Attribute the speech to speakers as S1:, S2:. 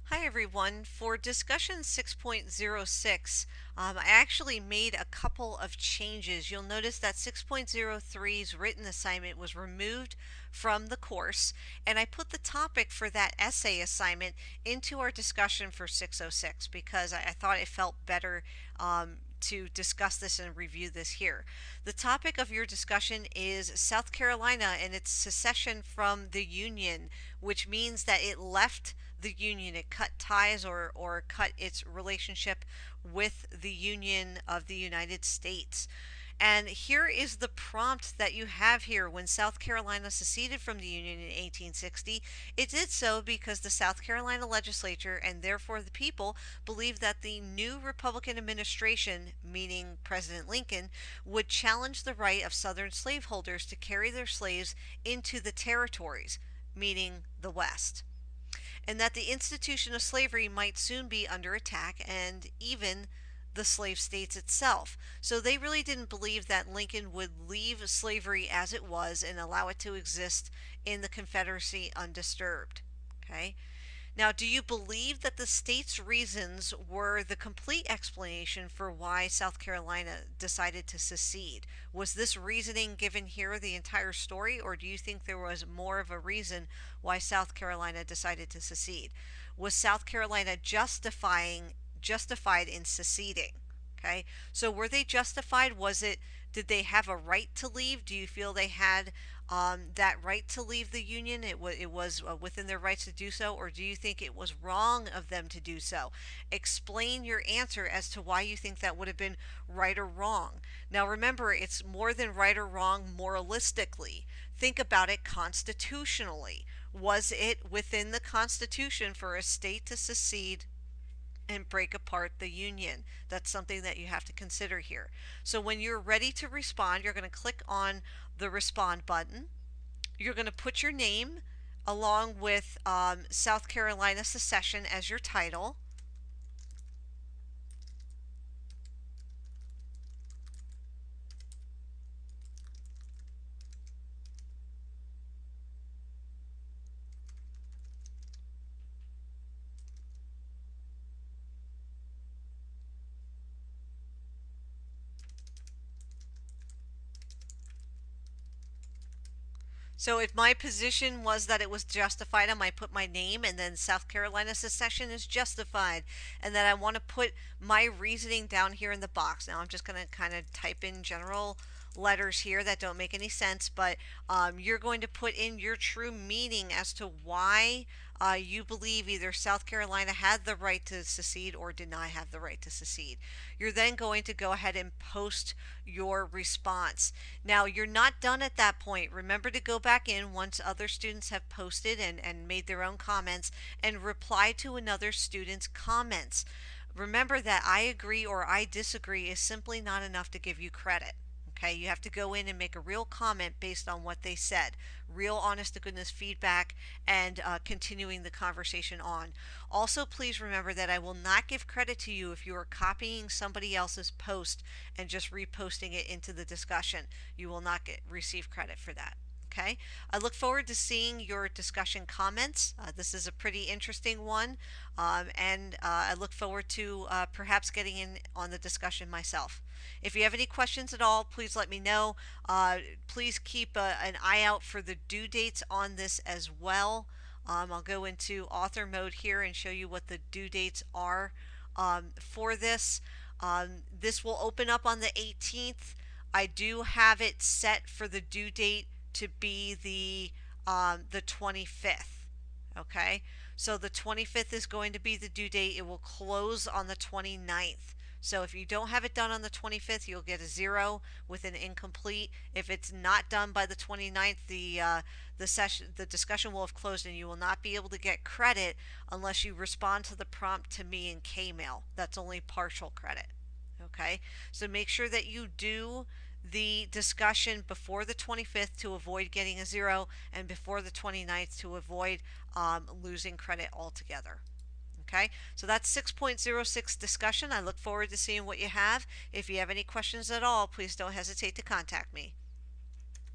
S1: Hi everyone. For discussion 6.06, I actually made a couple of changes. You'll notice that 6.03's written assignment was removed from the course, and I put the topic for that essay assignment into our discussion for 606 because I thought it felt better to discuss this and review this here. The topic of your discussion is South Carolina and its secession from the Union, which means that it left the Union. It cut ties or cut its relationship with the Union of the United States. And here is the prompt that you have here. When South Carolina seceded from the Union in 1860, it did so because the South Carolina legislature and therefore the people believed that the new Republican administration, meaning President Lincoln, would challenge the right of Southern slaveholders to carry their slaves into the territories, meaning the West, and that the institution of slavery might soon be under attack, and even the slave states itself. So they really didn't believe that Lincoln would leave slavery as it was and allow it to exist in the Confederacy undisturbed. Okay? Now, do you believe that the state's reasons were the complete explanation for why South Carolina decided to secede? Was this reasoning given here the entire story, or do you think there was more of a reason why South Carolina decided to secede? Was South Carolina justified in seceding? Okay, so were they justified? Did they have a right to leave? Do you feel they had that right to leave the Union? It was within their rights to do so, or do you think it was wrong of them to do so? Explain your answer as to why you think that would have been right or wrong. Now remember, it's more than right or wrong moralistically. Think about it constitutionally. Was it within the Constitution for a state to secede and break apart the Union? That's something that you have to consider here. So when you're ready to respond, you're going to click on the respond button. You're going to put your name along with South Carolina secession as your title. So if my position was that it was justified, I might put my name, and then South Carolina secession is justified. And then I want to put my reasoning down here in the box. Now I'm just going to kind of type in general letters here that don't make any sense, but you're going to put in your true meaning as to why you believe either South Carolina had the right to secede or did not have the right to secede. You're then going to go ahead and post your response. Now, you're not done at that point. Remember to go back in once other students have posted and made their own comments and reply to another student's comments. Remember that I agree or I disagree is simply not enough to give you credit. Okay, you have to go in and make a real comment based on what they said, real honest to goodness feedback, and continuing the conversation on. Also, please remember that I will not give credit to you if you are copying somebody else's post and just reposting it into the discussion. You will not receive credit for that. Okay, I look forward to seeing your discussion comments. This is a pretty interesting one, and I look forward to perhaps getting in on the discussion myself. If you have any questions at all, please let me know. Please keep an eye out for the due dates on this as well. I'll go into author mode here and show you what the due dates are for this. This will open up on the 18th. I do have it set for the due date to be the 25th. Okay, so the 25th is going to be the due date. It will close on the 29th. So if you don't have it done on the 25th, you'll get a 0 with an incomplete. If it's not done by the 29th, the discussion will have closed and you will not be able to get credit unless you respond to the prompt to me in Kmail. That's only partial credit. Okay, so make sure that you do the discussion before the 25th to avoid getting a 0, and before the 29th to avoid losing credit altogether. Okay, so that's 6.06 discussion. I look forward to seeing what you have. If you have any questions at all, please don't hesitate to contact me.